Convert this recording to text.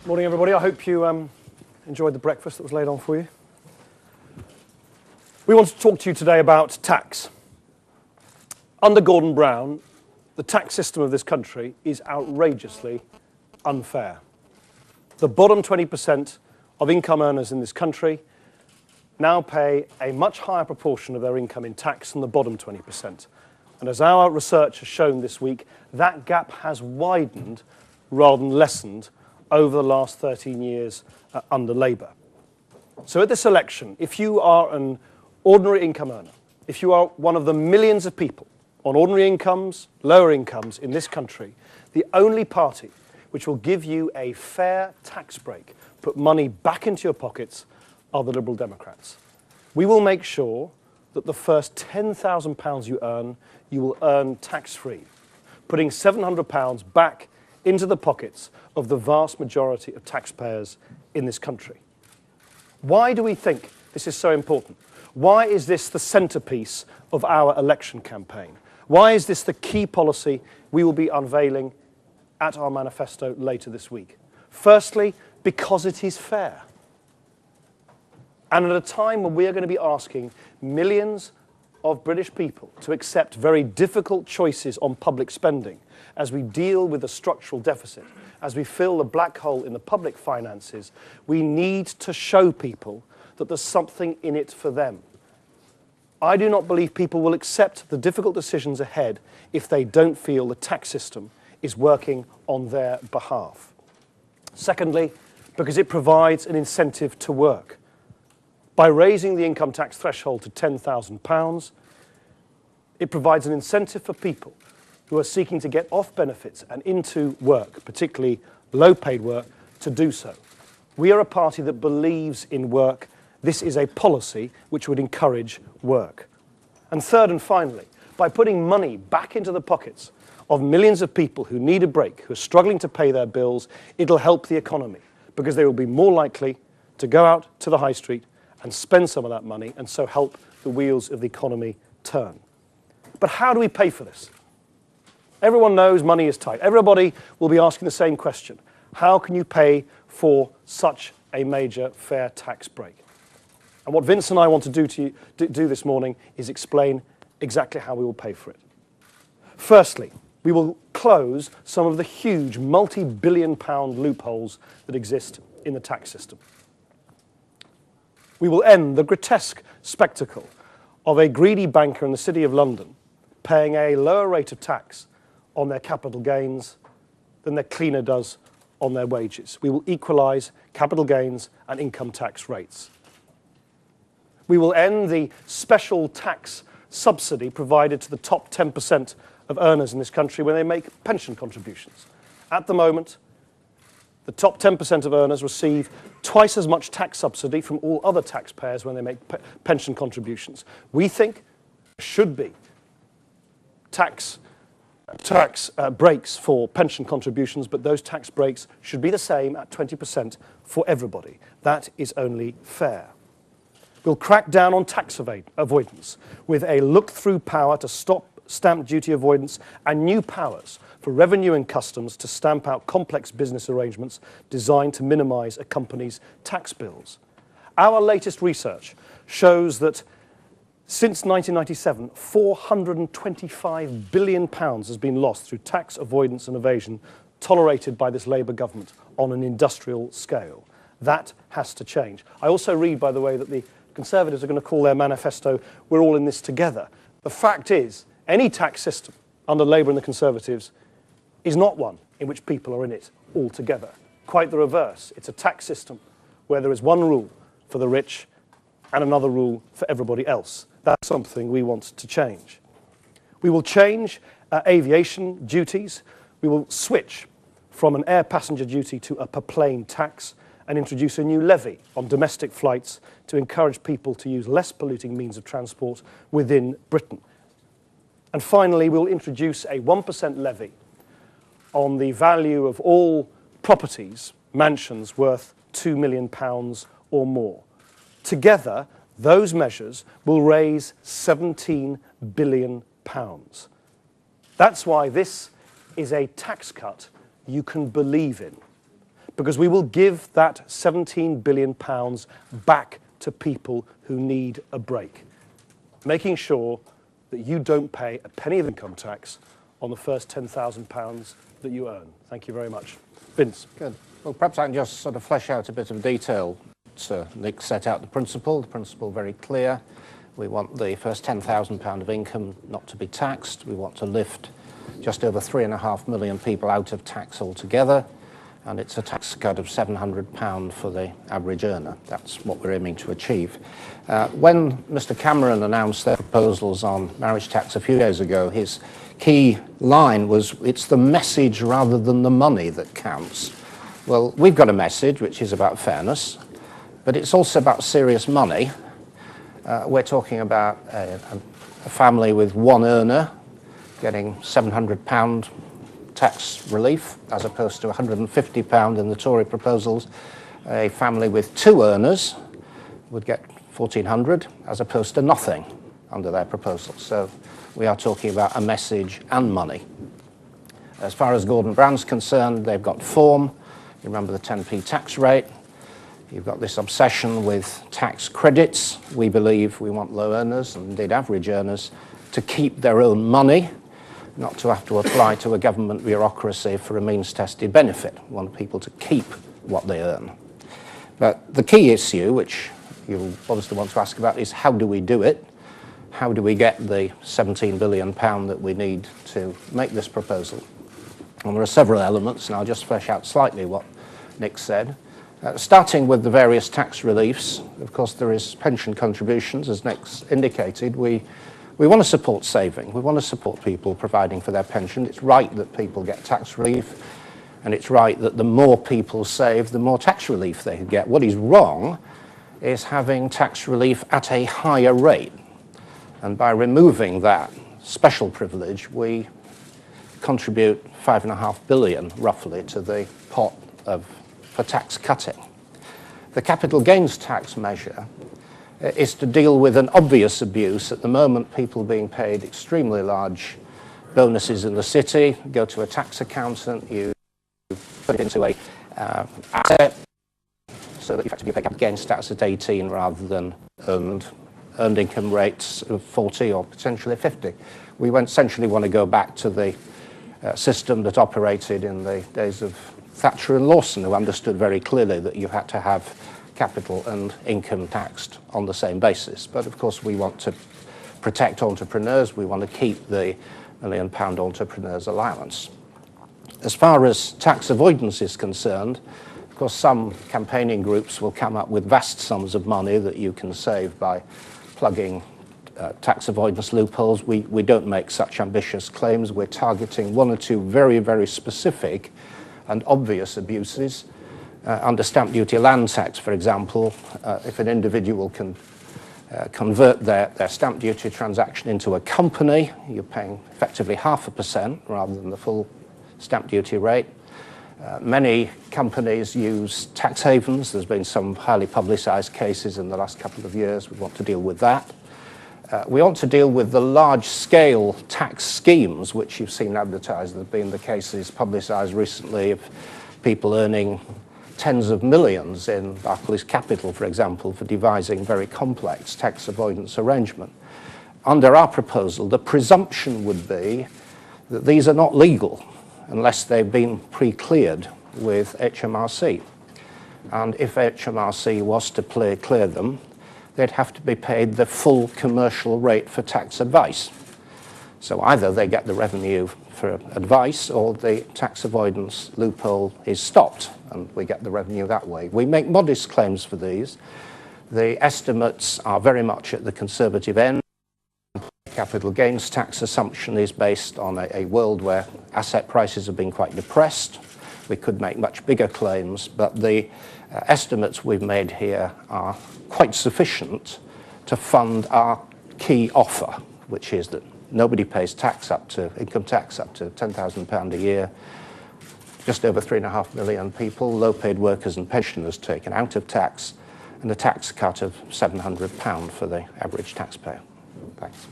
Morning, everybody. I hope you enjoyed the breakfast that was laid on for you. We want to talk to you today about tax. Under Gordon Brown, the tax system of this country is outrageously unfair. The bottom 20% of income earners in this country now pay a much higher proportion of their income in tax than the bottom 20%. And as our research has shown this week, that gap has widened rather than lessened over the last 13 years under Labour. So at this election, if you are an ordinary income earner, if you are one of the millions of people on ordinary incomes, lower incomes in this country, the only party which will give you a fair tax break, put money back into your pockets, are the Liberal Democrats. We will make sure that the first £10,000 you will earn tax-free, putting £700 back into the pockets of the vast majority of taxpayers in this country. Why do we think this is so important? Why is this the centrepiece of our election campaign? Why is this the key policy we will be unveiling at our manifesto later this week? Firstly, because it is fair. And at a time when we are going to be asking millions of British people to accept very difficult choices on public spending as we deal with the structural deficit, as we fill the black hole in the public finances, we need to show people that there's something in it for them. I do not believe people will accept the difficult decisions ahead if they don't feel the tax system is working on their behalf. Secondly, because it provides an incentive to work. By raising the income tax threshold to £10,000, it provides an incentive for people who are seeking to get off benefits and into work, particularly low-paid work, to do so. We are a party that believes in work. This is a policy which would encourage work. And third and finally, by putting money back into the pockets of millions of people who need a break, who are struggling to pay their bills, it'll help the economy because they will be more likely to go out to the high street and spend some of that money and so help the wheels of the economy turn. But how do we pay for this? Everyone knows money is tight. Everybody will be asking the same question. How can you pay for such a major fair tax break? And what Vince and I want to do this morning is explain exactly how we will pay for it. Firstly, we will close some of the huge multi-billion-pound loopholes that exist in the tax system. We will end the grotesque spectacle of a greedy banker in the City of London paying a lower rate of tax on their capital gains than their cleaner does on their wages. We will equalise capital gains and income tax rates. We will end the special tax subsidy provided to the top 10% of earners in this country when they make pension contributions. At the moment, the top 10% of earners receive twice as much tax subsidy from all other taxpayers when they make pension contributions. We think there should be tax breaks for pension contributions, but those tax breaks should be the same at 20% for everybody. That is only fair. We'll crack down on tax avoidance with a look-through power to stop stamp duty avoidance and new powers for revenue and customs to stamp out complex business arrangements designed to minimise a company's tax bills. Our latest research shows that since 1997, £425 billion has been lost through tax avoidance and evasion tolerated by this Labour government on an industrial scale. That has to change. I also read, by the way, that the Conservatives are going to call their manifesto, "We're all in this together." The fact is, any tax system under Labour and the Conservatives is not one in which people are in it all together. Quite the reverse. It's a tax system where there is one rule for the rich and another rule for everybody else. That's something we want to change. We will change aviation duties. We will switch from an air passenger duty to a per plane tax and introduce a new levy on domestic flights to encourage people to use less polluting means of transport within Britain. And finally, we'll introduce a 1% levy on the value of all properties, mansions worth £2 million or more. Together, those measures will raise £17 billion. That's why this is a tax cut you can believe in. because we will give that £17 billion back to people who need a break, making sure that you don't pay a penny of income tax on the first £10,000 that you earn. Thank you very much. Vince. Good. Well, perhaps I can just sort of flesh out a bit of detail. Nick set out the principle very clear. We want the first £10,000 of income not to be taxed. We want to lift just over 3.5 million people out of tax altogether, and it's a tax cut of £700 for the average earner. That's what we're aiming to achieve. When Mr. Cameron announced their proposals on marriage tax a few years ago, his key line was, it's the message rather than the money that counts. Well, we've got a message which is about fairness, but it's also about serious money. We're talking about a family with one earner getting £700 tax relief, as opposed to £150 in the Tory proposals. A family with two earners would get £1,400, as opposed to nothing under their proposal. So we are talking about a message and money. As far as Gordon Brown's concerned, they've got form. You remember the 10p tax rate. You've got this obsession with tax credits. We believe we want low earners, and indeed average earners, to keep their own money, not to have to apply to a government bureaucracy for a means-tested benefit. We want people to keep what they earn. But the key issue, which you obviously want to ask about, is how do we do it? How do we get the £17 billion that we need to make this proposal? And there are several elements, and I'll just flesh out slightly what Nick said. Starting with the various tax reliefs, of course there is pension contributions, as Nick's indicated. We want to support saving. We want to support people providing for their pension. It's right that people get tax relief, and it's right that the more people save, the more tax relief they get. What is wrong is having tax relief at a higher rate. And by removing that special privilege, we contribute £5.5 billion, roughly, to the pot for tax cutting. The capital gains tax measure is to deal with an obvious abuse. At the moment, people being paid extremely large bonuses in the city, go to a tax accountant, you put it into a asset, so that you effectively pay capital gains tax at 18 rather than earned income rates of 40 or potentially 50. We essentially want to go back to the system that operated in the days of Thatcher and Lawson, who understood very clearly that you had to have capital and income taxed on the same basis. But of course we want to protect entrepreneurs. We want to keep the £1 million entrepreneurs allowance. As far as tax avoidance is concerned, of course some campaigning groups will come up with vast sums of money that you can save by plugging tax avoidance loopholes. We don't make such ambitious claims. We're targeting one or two very, very specific and obvious abuses. Under stamp duty land tax, for example, if an individual can convert their stamp duty transaction into a company, you're paying effectively 0.5% rather than the full stamp duty rate. Many companies use tax havens. There's been some highly publicised cases in the last couple of years. We want to deal with that. We want to deal with the large-scale tax schemes, which you've seen advertised. There have been the cases publicised recently of people earning tens of millions in Barclays Capital, for example, for devising very complex tax avoidance arrangement. Under our proposal, the presumption would be that these are not legal unless they've been pre-cleared with HMRC. And if HMRC was to clear them, they'd have to be paid the full commercial rate for tax advice. So either they get the revenue for advice or the tax avoidance loophole is stopped and we get the revenue that way. We make modest claims for these. The estimates are very much at the conservative end. Capital gains tax assumption is based on a world where asset prices have been quite depressed. We could make much bigger claims, but the estimates we've made here are quite sufficient to fund our key offer, which is that nobody pays income tax up to £10,000 a year. Just over 3.5 million people, low-paid workers and pensioners taken out of tax, and a tax cut of £700 for the average taxpayer. Thanks.